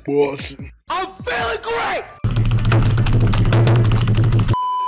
Bussin'. I'm feeling great!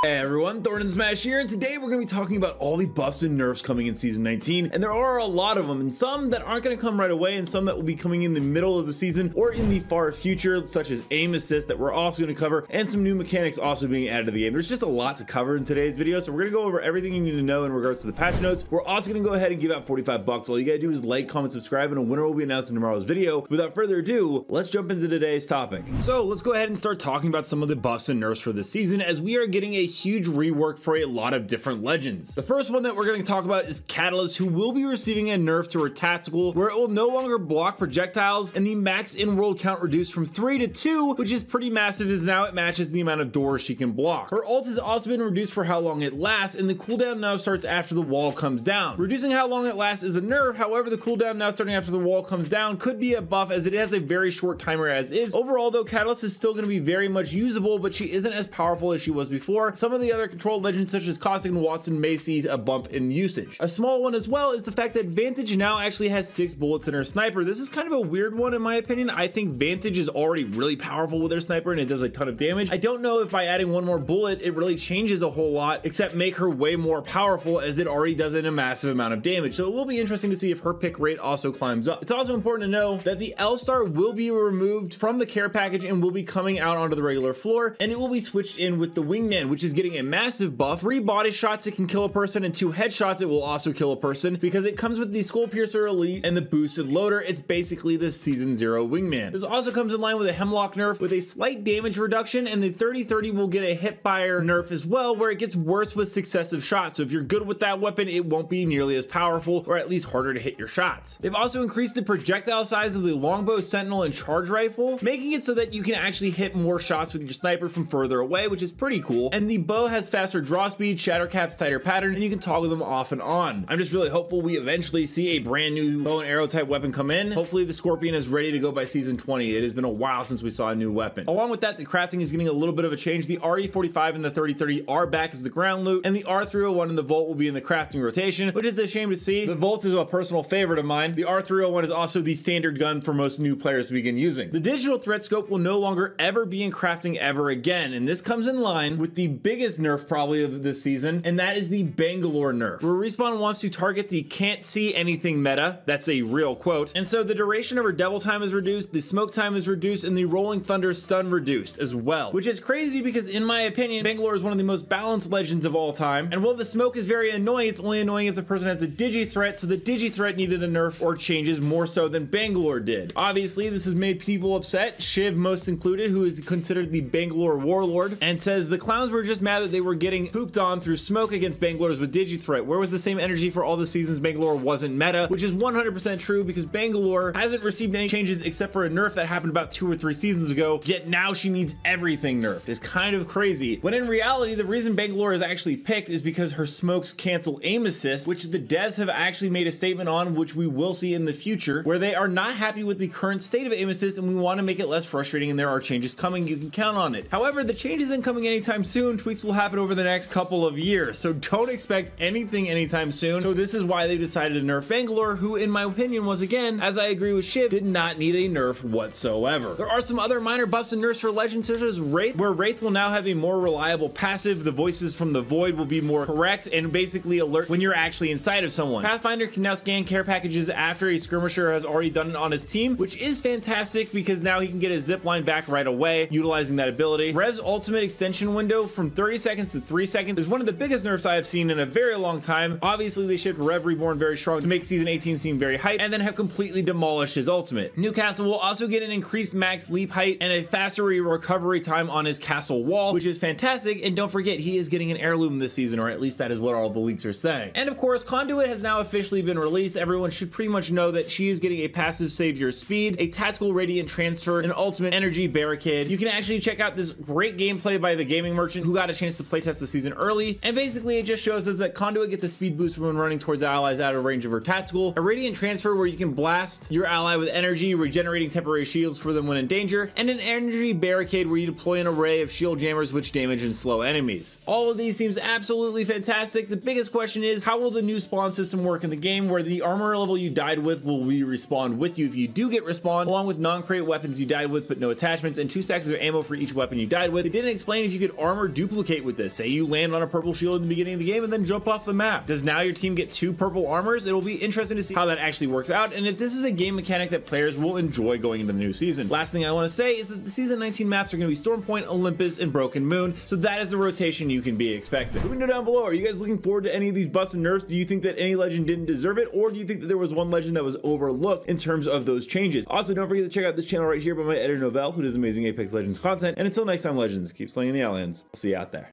Hey everyone, Thordan Smash here, and today we're going to be talking about all the buffs and nerfs coming in Season 19, and there are a lot of them, and some that aren't going to come right away, and some that will be coming in the middle of the season or in the far future, such as aim assist that we're also going to cover, and some new mechanics also being added to the game. There's just a lot to cover in today's video, so we're going to go over everything you need to know in regards to the patch notes. We're also going to go ahead and give out 45 bucks. All you got to do is like, comment, subscribe, and a winner will be announced in tomorrow's video. Without further ado, let's jump into today's topic. So let's go ahead and start talking about some of the buffs and nerfs for this season, as we are getting a huge rework for a lot of different legends. The first one that we're going to talk about is Catalyst, who will be receiving a nerf to her tactical, where it will no longer block projectiles, and the max in-world count reduced from 3 to 2, which is pretty massive, as now it matches the amount of doors she can block. Her ult has also been reduced for how long it lasts, and the cooldown now starts after the wall comes down. Reducing how long it lasts is a nerf, however the cooldown now starting after the wall comes down could be a buff, as it has a very short timer as is. Overall though, Catalyst is still going to be very much usable, but she isn't as powerful as she was before. Some of the other controlled legends such as Caustic and Watson may see a bump in usage. A small one as well is the fact that Vantage now actually has 6 bullets in her sniper. This is kind of a weird one in my opinion. I think Vantage is already really powerful with her sniper and it does a ton of damage. I don't know if by adding one more bullet it really changes a whole lot, except make her way more powerful, as it already does in a massive amount of damage. So it will be interesting to see if her pick rate also climbs up. It's also important to know that the L-Star will be removed from the care package and will be coming out onto the regular floor, and it will be switched in with the Wingman, which is getting a massive buff. 3 body shots it can kill a person, and 2 headshots it will also kill a person, because it comes with the Skull Piercer Elite and the boosted loader. It's basically the Season 0 Wingman. This also comes in line with a Hemlock nerf with a slight damage reduction, and the 30-30 will get a hipfire nerf as well, where it gets worse with successive shots. So if you're good with that weapon, it won't be nearly as powerful, or at least harder to hit your shots. They've also increased the projectile size of the Longbow, Sentinel, and Charge Rifle, making it so that you can actually hit more shots with your sniper from further away, which is pretty cool. And the bow has faster draw speed, shatter caps, tighter pattern, and you can toggle them off and on. I'm just really hopeful we eventually see a brand new bow and arrow type weapon come in. Hopefully the Scorpion is ready to go by Season 20. It has been a while since we saw a new weapon. Along with that, the crafting is getting a little bit of a change. The RE45 and the 30-30 are back as the ground loot, and the R301 and the Volt will be in the crafting rotation, which is a shame to see. The Volt is a personal favorite of mine. The R301 is also the standard gun for most new players to begin using. The digital threat scope will no longer ever be in crafting ever again, and this comes in line with the biggest nerf probably of this season, and that is the Bangalore nerf, where Respawn wants to target the can't see anything meta. That's a real quote. And so the duration of her devil time is reduced, the smoke time is reduced, and the rolling thunder stun reduced as well, which is crazy because in my opinion, Bangalore is one of the most balanced legends of all time. And while the smoke is very annoying, it's only annoying if the person has a digi threat, so the digi threat needed a nerf or changes more so than Bangalore did. Obviously, this has made people upset, Shiv most included, who is considered the Bangalore warlord, and says the clowns were just mad that they were getting pooped on through smoke against Bangalore's with digi threat. Where was the same energy for all the seasons Bangalore wasn't meta? Which is 100% true, because Bangalore hasn't received any changes except for a nerf that happened about 2 or 3 seasons ago, yet now she needs everything nerfed. It's kind of crazy, when in reality the reason Bangalore is actually picked is because her smokes cancel aim assist, which the devs have actually made a statement on, which we will see in the future, where they are not happy with the current state of aim assist and we want to make it less frustrating, and there are changes coming. You can count on it. However, the change isn't coming anytime soon. Tweaks will happen over the next couple of years, so don't expect anything anytime soon. So this is why they decided to nerf Bangalore, who in my opinion was, again, as I agree with Shiv, did not need a nerf whatsoever. There are some other minor buffs and nerfs for legends such as Wraith, where Wraith will now have a more reliable passive. The voices from the void will be more correct and basically alert when you're actually inside of someone. Pathfinder can now scan care packages after a skirmisher has already done it on his team, which is fantastic because now he can get his zip line back right away utilizing that ability. Rev's ultimate extension window from 30 seconds to 3 seconds is one of the biggest nerfs I have seen in a very long time. Obviously they shipped Rev Reborn very strong to make Season 18 seem very hype, and then have completely demolished his ultimate. Newcastle will also get an increased max leap height and a faster recovery time on his castle wall, which is fantastic. And don't forget, he is getting an heirloom this season, or at least that is what all the leaks are saying. And of course, Conduit has now officially been released. Everyone should pretty much know that she is getting a passive save your speed, a tactical radiant transfer, an ultimate energy barricade. You can actually check out this great gameplay by the gaming merchant, who got a chance to playtest the season early, and basically it just shows us that Conduit gets a speed boost when running towards allies out of range of her tactical, a radiant transfer where you can blast your ally with energy, regenerating temporary shields for them when in danger, and an energy barricade where you deploy an array of shield jammers which damage and slow enemies. All of these seems absolutely fantastic. The biggest question is, how will the new spawn system work in the game, where the armor level you died with will respawn with you if you do get respawned, along with non-crate weapons you died with but no attachments, and 2 stacks of ammo for each weapon you died with. They didn't explain if you could armor duplicate with this. Say you land on a purple shield in the beginning of the game and then jump off the map. Does now your team get 2 purple armors? It'll be interesting to see how that actually works out, and if this is a game mechanic that players will enjoy going into the new season. Last thing I want to say is that the season 19 maps are going to be Stormpoint, Olympus, and Broken Moon, so that is the rotation you can be expecting. Let me know down below, are you guys looking forward to any of these buffs and nerfs? Do you think that any legend didn't deserve it, or do you think that there was one legend that was overlooked in terms of those changes? Also, don't forget to check out this channel right here by my editor Novell, who does amazing Apex Legends content, and until next time, legends, keep slaying the aliens. I'll see you out there.